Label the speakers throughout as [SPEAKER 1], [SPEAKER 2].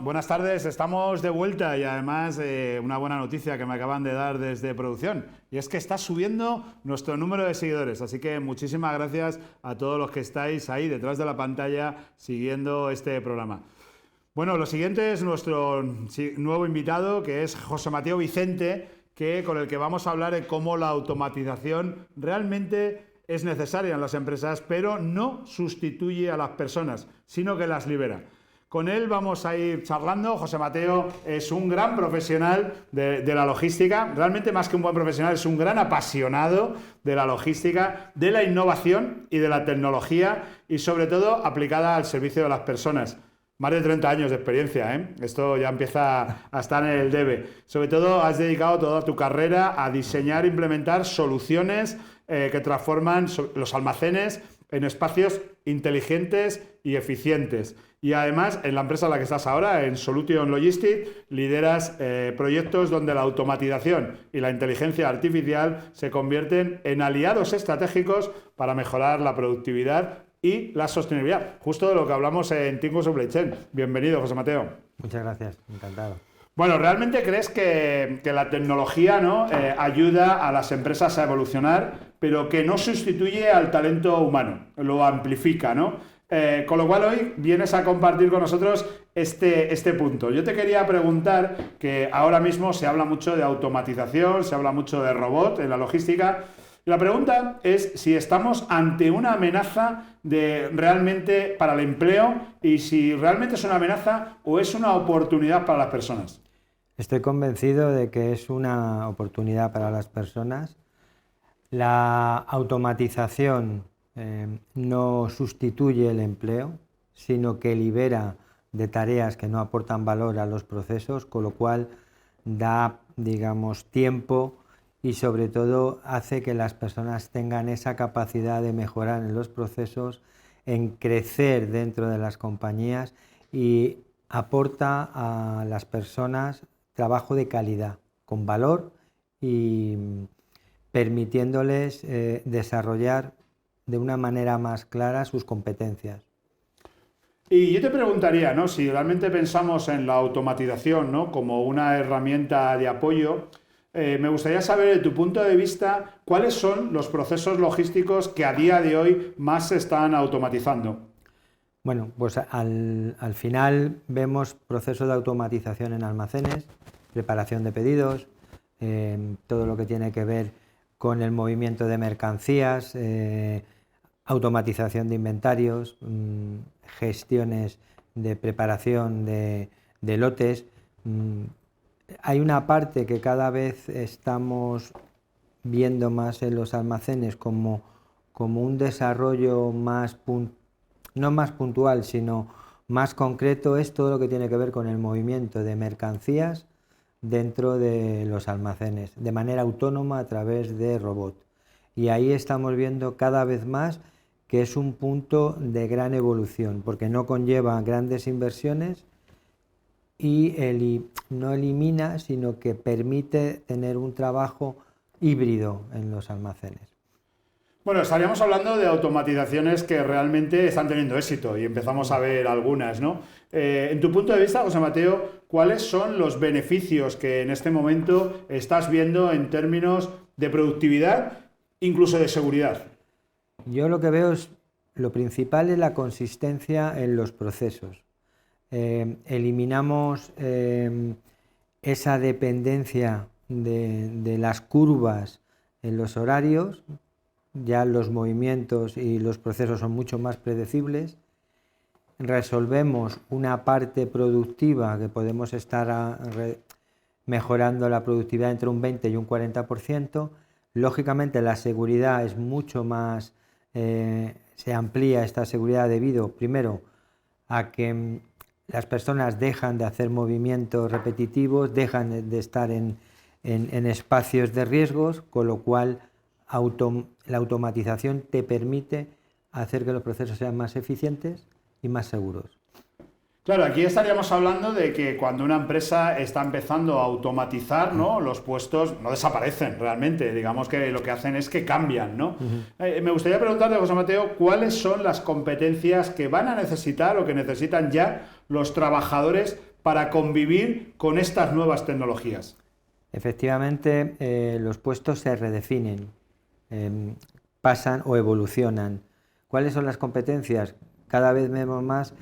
[SPEAKER 1] buenas tardes, estamos de vuelta y además una buena noticia que me acaban de dar desde producción y es que está subiendo nuestro número de seguidores, así que muchísimas gracias a todos los que estáis ahí detrás de la pantalla siguiendo este programa. Bueno, lo siguiente es nuestro nuevo invitado, que es José Mateo Vicente, con el que vamos a hablar de cómo la automatización realmente es necesaria en las empresas, pero no sustituye a las personas, sino que las libera. Con él vamos a ir charlando. José Mateo es un gran profesional de la logística, realmente más que un buen profesional, es un gran apasionado de la logística, de la innovación y de la tecnología y sobre todo aplicada al servicio de las personas. Más de 30 años de experiencia, ¿eh? Esto ya empieza a estar en el debe. Sobre todo has dedicado toda tu carrera a diseñar e implementar soluciones que transforman los almacenes en espacios inteligentes y eficientes. Y además, en la empresa en la que estás ahora, en Solution Logistics, lideras proyectos donde la automatización y la inteligencia artificial se convierten en aliados estratégicos para mejorar la productividad y la sostenibilidad. Justo de lo que hablamos en Tingo Supply Chain. Bienvenido, José Mateo.
[SPEAKER 2] Muchas gracias, encantado.
[SPEAKER 1] Bueno, ¿realmente crees que la tecnología, ¿no? Ayuda a las empresas a evolucionar, pero que no sustituye al talento humano, lo amplifica, ¿no? Con lo cual hoy vienes a compartir con nosotros este punto. Yo te quería preguntar que ahora mismo se habla mucho de automatización, se habla mucho de robot en la logística. La pregunta es si estamos ante una amenaza realmente para el empleo y si realmente es una amenaza o es una oportunidad para las personas.
[SPEAKER 2] Estoy convencido de que es una oportunidad para las personas. La automatización no sustituye el empleo, sino que libera de tareas que no aportan valor a los procesos, con lo cual da, digamos, tiempo y sobre todo hace que las personas tengan esa capacidad de mejorar en los procesos, en crecer dentro de las compañías y aporta a las personas trabajo de calidad, con valor y permitiéndoles desarrollar de una manera más clara sus competencias.
[SPEAKER 1] Y yo te preguntaría, ¿no? Si realmente pensamos en la automatización, ¿no? Como una herramienta de apoyo, me gustaría saber, de tu punto de vista, cuáles son los procesos logísticos que a día de hoy más se están automatizando.
[SPEAKER 2] Bueno, pues al final vemos procesos de automatización en almacenes, preparación de pedidos, todo lo que tiene que ver con el movimiento de mercancías, automatización de inventarios, gestiones de preparación de lotes. Hay una parte que cada vez estamos viendo más en los almacenes como un desarrollo más no más puntual, sino más concreto, es todo lo que tiene que ver con el movimiento de mercancías dentro de los almacenes, de manera autónoma a través de robot. Y ahí estamos viendo cada vez más que es un punto de gran evolución, porque no conlleva grandes inversiones y no elimina, sino que permite tener un trabajo híbrido en los almacenes.
[SPEAKER 1] Bueno, estaríamos hablando de automatizaciones que realmente están teniendo éxito y empezamos a ver algunas, ¿no? En tu punto de vista, José Mateo, ¿cuáles son los beneficios que en este momento estás viendo en términos de productividad, incluso de seguridad?
[SPEAKER 2] Yo lo que veo es, lo principal es la consistencia en los procesos. Eliminamos esa dependencia de las curvas en los horarios. Ya los movimientos y los procesos son mucho más predecibles. Resolvemos una parte productiva que podemos estar mejorando la productividad entre un 20 y un 40%. Lógicamente la seguridad es mucho más, se amplía esta seguridad debido, primero, a que las personas dejan de hacer movimientos repetitivos, dejan de estar en espacios de riesgos, con lo cual la automatización te permite hacer que los procesos sean más eficientes y más seguros.
[SPEAKER 1] Claro, aquí estaríamos hablando de que cuando una empresa está empezando a automatizar, ¿no? Los puestos no desaparecen realmente, digamos que lo que hacen es que cambian, ¿no? Me gustaría preguntarte, José Mateo, ¿cuáles son las competencias que van a necesitar o que necesitan ya los trabajadores para convivir con estas nuevas tecnologías?
[SPEAKER 2] Efectivamente, los puestos se redefinen, pasan o evolucionan. ¿Cuáles son las competencias? Cada vez vemos más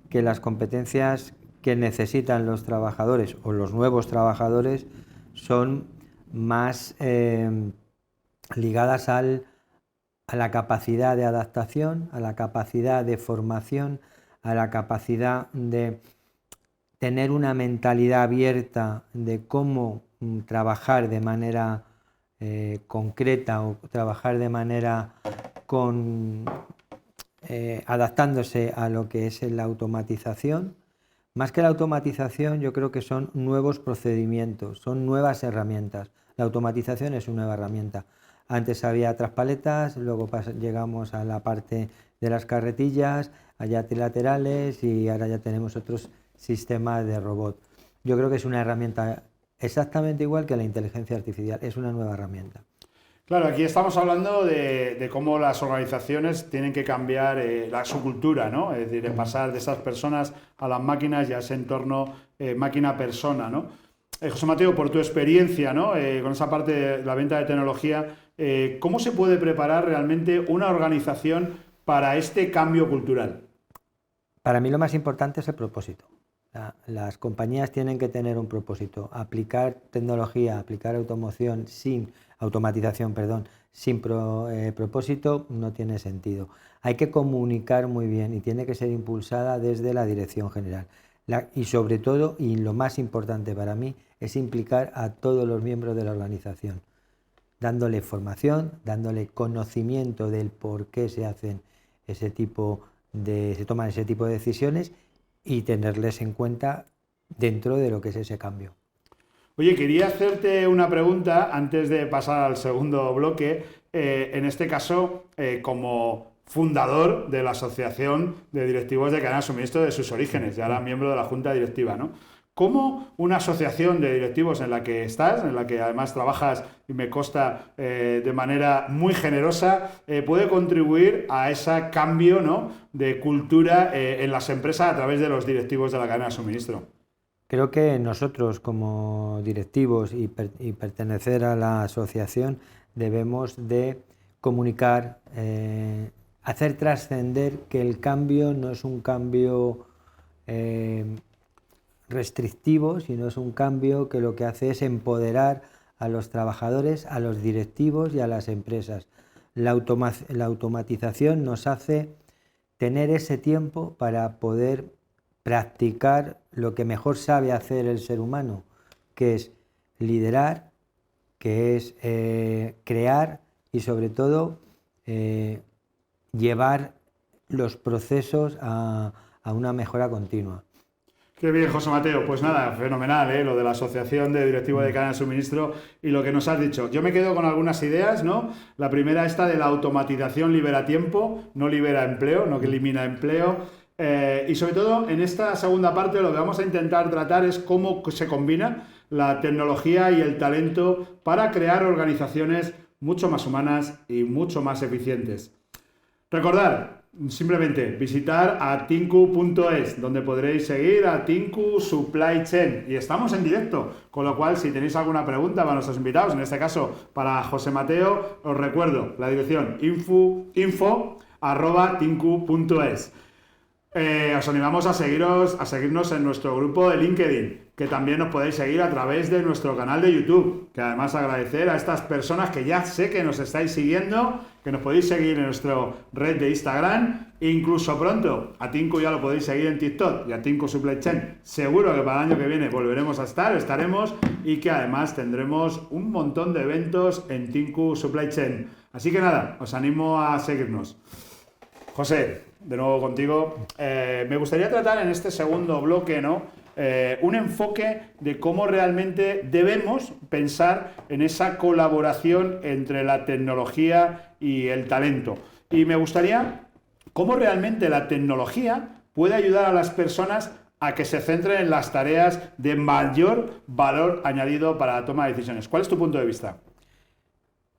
[SPEAKER 2] que las competencias que necesitan los trabajadores o los nuevos trabajadores son más ligadas a la capacidad de adaptación, a la capacidad de formación, a la capacidad de tener una mentalidad abierta de cómo trabajar de manera concreta o trabajar de manera adaptándose a lo que es la automatización. Más que la automatización, yo creo que son nuevos procedimientos, son nuevas herramientas. La automatización es una nueva herramienta. Antes había traspaletas, luego llegamos a la parte de las carretillas, allá trilaterales, y ahora ya tenemos otros sistemas de robot. Yo creo que es una herramienta exactamente igual que la inteligencia artificial, es una nueva herramienta.
[SPEAKER 1] Claro, aquí estamos hablando de cómo las organizaciones tienen que cambiar su cultura, ¿no? Es decir, de pasar de esas personas a las máquinas y a ese entorno máquina-persona, ¿no? José Mateo, por tu experiencia, ¿no? Con esa parte de la venta de tecnología, ¿cómo se puede preparar realmente una organización para este cambio cultural?
[SPEAKER 2] Para mí lo más importante es el propósito. Las compañías tienen que tener un propósito. Aplicar tecnología, aplicar automatización, sin propósito no tiene sentido. Hay que comunicar muy bien y tiene que ser impulsada desde la dirección general. Y sobre todo, y lo más importante para mí, es implicar a todos los miembros de la organización, dándole formación, dándole conocimiento del por qué se toman ese tipo de decisiones y tenerles en cuenta dentro de lo que es ese cambio.
[SPEAKER 1] Oye, quería hacerte una pregunta antes de pasar al segundo bloque. En este caso, como fundador de la Asociación de Directivos de Cadena de Suministro de sus orígenes, y ahora miembro de la Junta Directiva, ¿no? ¿Cómo una asociación de directivos en la que estás, en la que además trabajas, y me consta, de manera muy generosa, puede contribuir a ese cambio, ¿no?, de cultura en las empresas a través de los directivos de la cadena de suministro?
[SPEAKER 2] Creo que nosotros como directivos y pertenecer a la asociación debemos de comunicar, hacer trascender que el cambio no es un cambio restrictivo, sino es un cambio que lo que hace es empoderar a los trabajadores, a los directivos y a las empresas. La automatización nos hace tener ese tiempo para poder practicar lo que mejor sabe hacer el ser humano, que es liderar, que es crear y sobre todo llevar los procesos a una mejora continua.
[SPEAKER 1] Qué bien, José Mateo. Pues nada, fenomenal, lo de la Asociación de Directivos de Cadena de Suministro y lo que nos has dicho. Yo me quedo con algunas ideas, ¿no? La primera, esta de la automatización libera tiempo, no libera empleo, no que elimina empleo. Y sobre todo, en esta segunda parte lo que vamos a intentar tratar es cómo se combina la tecnología y el talento para crear organizaciones mucho más humanas y mucho más eficientes. Recordad, simplemente visitar a tinku.es, donde podréis seguir a Tinku Supply Chain. Y estamos en directo, con lo cual, si tenéis alguna pregunta para nuestros invitados, en este caso para José Mateo, os recuerdo la dirección info@tinku.es. Os animamos a seguirnos en nuestro grupo de LinkedIn, que también nos podéis seguir a través de nuestro canal de YouTube, que además agradecer a estas personas que ya sé que nos estáis siguiendo, que nos podéis seguir en nuestra red de Instagram, e incluso pronto a Tinku ya lo podéis seguir en TikTok y a Tinku Supply Chain. Seguro que para el año que viene volveremos a estaremos y que además tendremos un montón de eventos en Tinku Supply Chain. Así que nada, os animo a seguirnos. José, de nuevo contigo. Me gustaría tratar en este segundo bloque, ¿no?, un enfoque de cómo realmente debemos pensar en esa colaboración entre la tecnología y el talento. Y me gustaría cómo realmente la tecnología puede ayudar a las personas a que se centren en las tareas de mayor valor añadido para la toma de decisiones. ¿Cuál es tu punto de vista?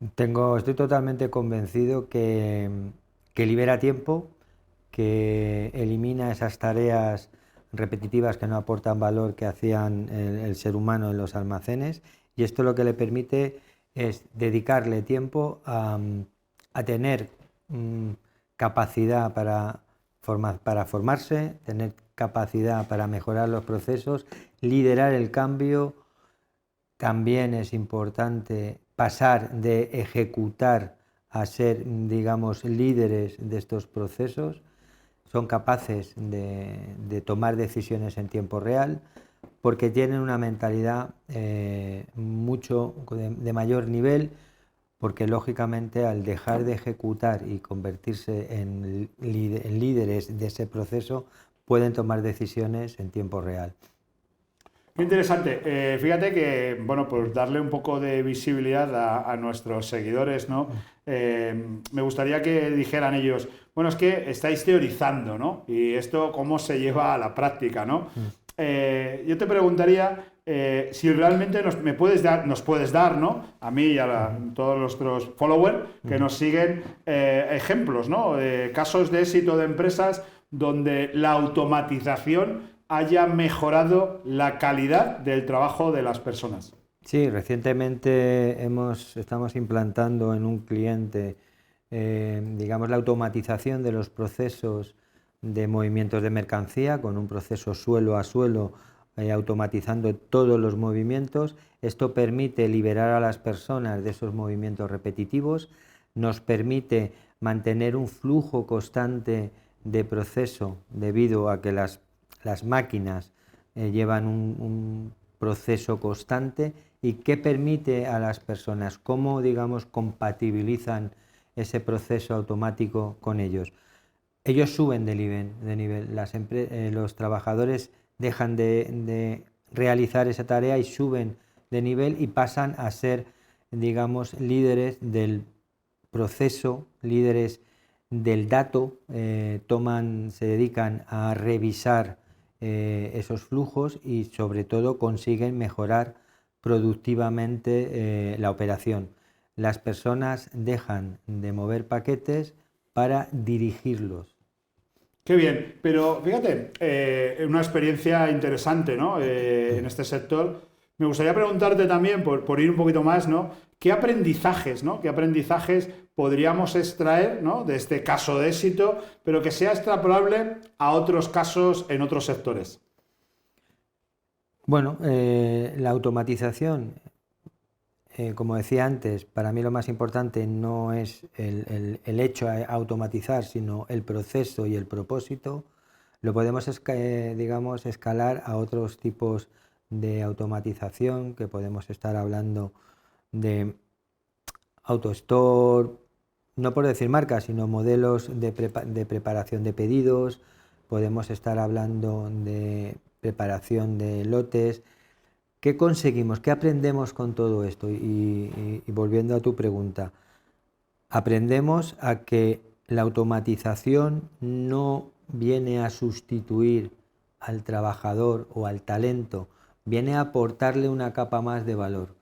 [SPEAKER 2] Estoy totalmente convencido que libera tiempo, que elimina esas tareas repetitivas que no aportan valor que hacían el ser humano en los almacenes, y esto lo que le permite es dedicarle tiempo a tener capacidad para formarse, tener capacidad para mejorar los procesos, liderar el cambio. También es importante pasar de ejecutar a ser, digamos, líderes de estos procesos. Son capaces de tomar decisiones en tiempo real porque tienen una mentalidad mucho de mayor nivel, porque lógicamente al dejar de ejecutar y convertirse en líderes de ese proceso pueden tomar decisiones en tiempo real.
[SPEAKER 1] Qué interesante. Fíjate que, bueno, pues darle un poco de visibilidad a nuestros seguidores, ¿no? Me gustaría que dijeran ellos, bueno, es que estáis teorizando, ¿no? Y esto, ¿cómo se lleva a la práctica, ¿no? Yo te preguntaría si realmente nos puedes dar, ¿no? A mí y a todos nuestros followers que nos siguen ejemplos, ¿no? Casos de éxito de empresas donde la automatización haya mejorado la calidad del trabajo de las personas.
[SPEAKER 2] Sí, recientemente estamos implantando en un cliente, digamos, la automatización de los procesos de movimientos de mercancía con un proceso suelo a suelo, automatizando todos los movimientos. Esto permite liberar a las personas de esos movimientos repetitivos, nos permite mantener un flujo constante de proceso debido a que las máquinas llevan un proceso constante, y qué permite a las personas, cómo, digamos, compatibilizan ese proceso automático con ellos. Ellos suben de nivel. Los trabajadores dejan de realizar esa tarea y suben de nivel y pasan a ser, digamos, líderes del proceso, líderes del dato, se dedican a revisar esos flujos y sobre todo consiguen mejorar productivamente la operación. Las personas dejan de mover paquetes para dirigirlos.
[SPEAKER 1] Qué bien, pero fíjate, una experiencia interesante, ¿no? En este sector. Me gustaría preguntarte también, por ir un poquito más, ¿no? ¿Qué aprendizajes, ¿no? ¿Qué aprendizajes podríamos extraer, ¿no? De este caso de éxito, pero que sea extrapolable a otros casos en otros sectores?
[SPEAKER 2] Bueno, la automatización, como decía antes, para mí lo más importante no es el hecho de automatizar, sino el proceso y el propósito. Lo podemos, digamos, escalar a otros tipos de automatización, que podemos estar hablando de AutoStore, no por decir marcas, sino modelos de preparación de pedidos. Podemos estar hablando de preparación de lotes. ¿Qué conseguimos? ¿Qué aprendemos con todo esto? Y volviendo a tu pregunta, aprendemos a que la automatización no viene a sustituir al trabajador o al talento, viene a aportarle una capa más de valor.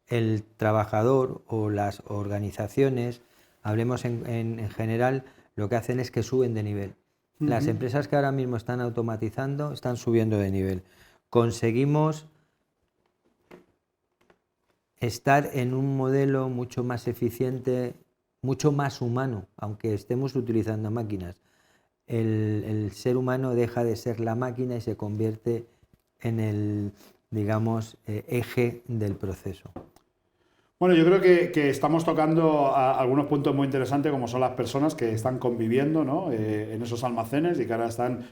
[SPEAKER 2] El trabajador o las organizaciones, hablemos en general, lo que hacen es que suben de nivel. Las empresas que ahora mismo están automatizando están subiendo de nivel. Conseguimos estar en un modelo mucho más eficiente, mucho más humano, aunque estemos utilizando máquinas. El ser humano deja de ser la máquina y se convierte en el, digamos, eje del proceso.
[SPEAKER 1] Bueno, yo creo que estamos tocando algunos puntos muy interesantes, como son las personas que están conviviendo, ¿no? En esos almacenes y que ahora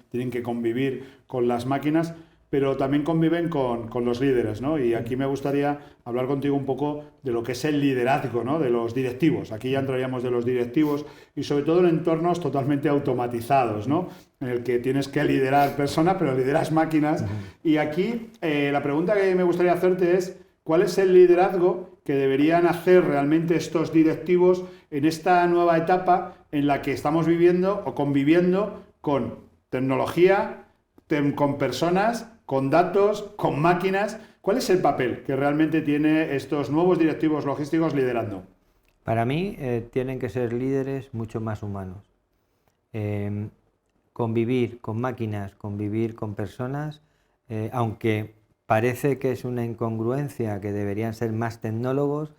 [SPEAKER 1] tienen que convivir con las máquinas, pero también conviven con los líderes, ¿no? Y aquí me gustaría hablar contigo un poco de lo que es el liderazgo, ¿no? De los directivos. Aquí ya entraríamos de los directivos y sobre todo en entornos totalmente automatizados, ¿no? En el que tienes que liderar personas, pero lideras máquinas. Y aquí la pregunta que me gustaría hacerte es, ¿cuál es el liderazgo que deberían hacer realmente estos directivos en esta nueva etapa en la que estamos viviendo o conviviendo con tecnología, con personas, con datos, con máquinas? ¿Cuál es el papel que realmente tienen estos nuevos directivos logísticos liderando?
[SPEAKER 2] Para mí tienen que ser líderes mucho más humanos. convivir con máquinas, convivir con personas, aunque parece que es una incongruencia, que deberían ser más tecnólogos,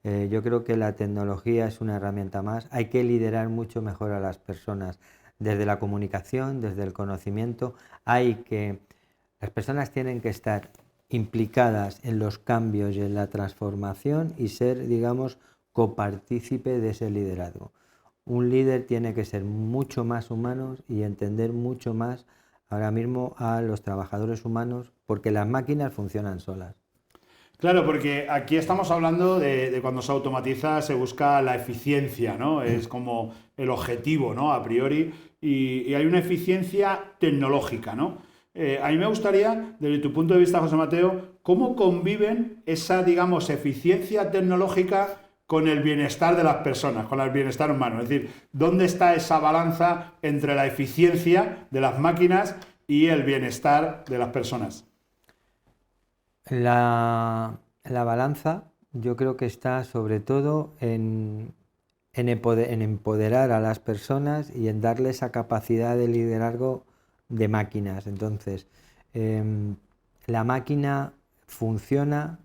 [SPEAKER 2] yo creo que la tecnología es una herramienta más. Hay que liderar mucho mejor a las personas, desde la comunicación, desde el conocimiento. Las personas tienen que estar implicadas en los cambios y en la transformación y ser, digamos, copartícipe de ese liderazgo. Un líder tiene que ser mucho más humano y entender mucho más ahora mismo a los trabajadores humanos, porque las máquinas funcionan solas.
[SPEAKER 1] Claro, porque aquí estamos hablando de cuando se automatiza, se busca la eficiencia, ¿no? Es como el objetivo, ¿no? A priori, y hay una eficiencia tecnológica, ¿no? A mí me gustaría, desde tu punto de vista, José Mateo, ¿cómo conviven esa, digamos, eficiencia tecnológica con el bienestar de las personas, con el bienestar humano? Es decir, ¿dónde está esa balanza entre la eficiencia de las máquinas y el bienestar de las personas?
[SPEAKER 2] La balanza yo creo que está sobre todo en empoderar a las personas y en darle esa capacidad de liderazgo de máquinas. Entonces, la máquina funciona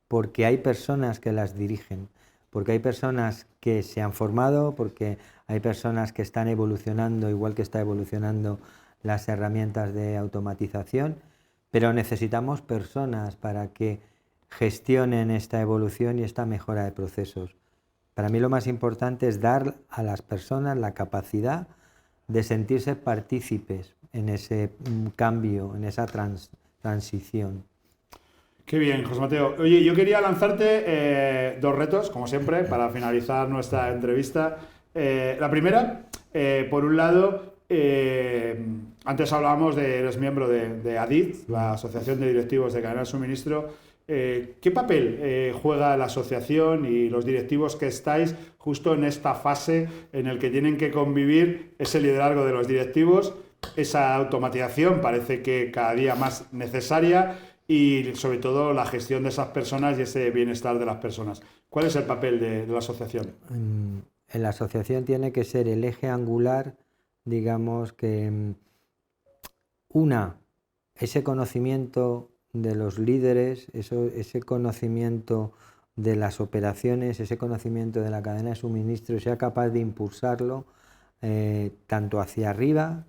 [SPEAKER 2] porque hay personas que las dirigen, porque hay personas que se han formado, porque hay personas que están evolucionando, igual que está evolucionando las herramientas de automatización, pero necesitamos personas para que gestionen esta evolución y esta mejora de procesos. Para mí lo más importante es dar a las personas la capacidad de sentirse partícipes en ese cambio, en esa transición.
[SPEAKER 1] Qué bien, José Mateo. Oye, yo quería lanzarte dos retos, como siempre, para finalizar nuestra entrevista. La primera, por un lado, antes hablábamos eres miembro de ADIT, la Asociación de Directivos de Cadena de Suministro. ¿Qué papel juega la asociación y los directivos que estáis justo en esta fase en el que tienen que convivir ese liderazgo de los directivos, esa automatización parece que cada día más necesaria y sobre todo la gestión de esas personas y ese bienestar de las personas? ¿Cuál es el papel de la asociación?
[SPEAKER 2] La asociación tiene que ser el eje angular, digamos, que ese conocimiento de los líderes, ese conocimiento de las operaciones, ese conocimiento de la cadena de suministro, sea capaz de impulsarlo tanto hacia arriba,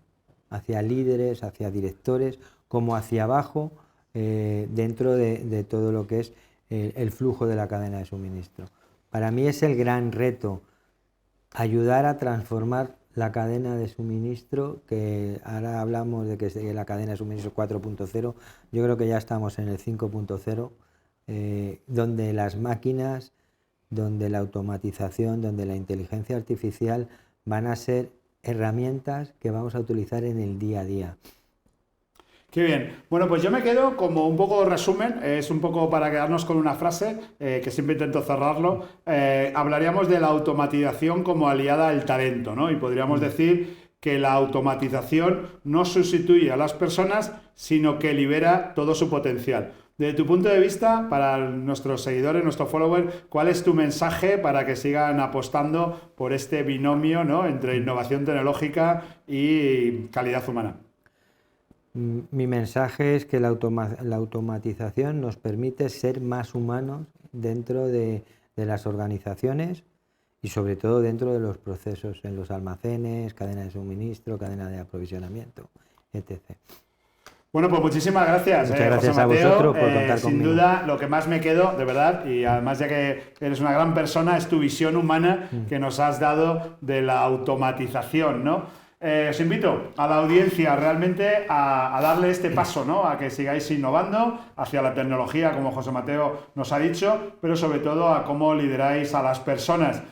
[SPEAKER 2] hacia líderes, hacia directores, como hacia abajo, dentro de todo lo que es el flujo de la cadena de suministro. Para mí es el gran reto, ayudar a transformar la cadena de suministro, que ahora hablamos de que es la cadena de suministro 4.0, yo creo que ya estamos en el 5.0, donde las máquinas, donde la automatización, donde la inteligencia artificial van a ser herramientas que vamos a utilizar en el día a día.
[SPEAKER 1] Qué bien. Bueno, pues yo me quedo como un poco resumen, es un poco para quedarnos con una frase, que siempre intento cerrarlo. Hablaríamos de la automatización como aliada al talento, ¿no? Y podríamos decir que la automatización no sustituye a las personas, sino que libera todo su potencial. Desde tu punto de vista, para nuestros seguidores, nuestros followers, ¿cuál es tu mensaje para que sigan apostando por este binomio, ¿no?, entre innovación tecnológica y calidad humana?
[SPEAKER 2] Mi mensaje es que la automatización nos permite ser más humanos dentro de las organizaciones y sobre todo dentro de los procesos en los almacenes, cadena de suministro, cadena de aprovisionamiento, etc.
[SPEAKER 1] Bueno, pues muchísimas gracias,
[SPEAKER 2] Muchas gracias
[SPEAKER 1] José Mateo,
[SPEAKER 2] a vosotros por contar
[SPEAKER 1] sin
[SPEAKER 2] conmigo.
[SPEAKER 1] duda, lo que más me quedo, de verdad, y además ya que eres una gran persona, es tu visión humana que nos has dado de la automatización, ¿no? Os invito a la audiencia realmente a darle este paso, ¿no?, a que sigáis innovando hacia la tecnología, como José Mateo nos ha dicho, pero sobre todo a cómo lideráis a las personas.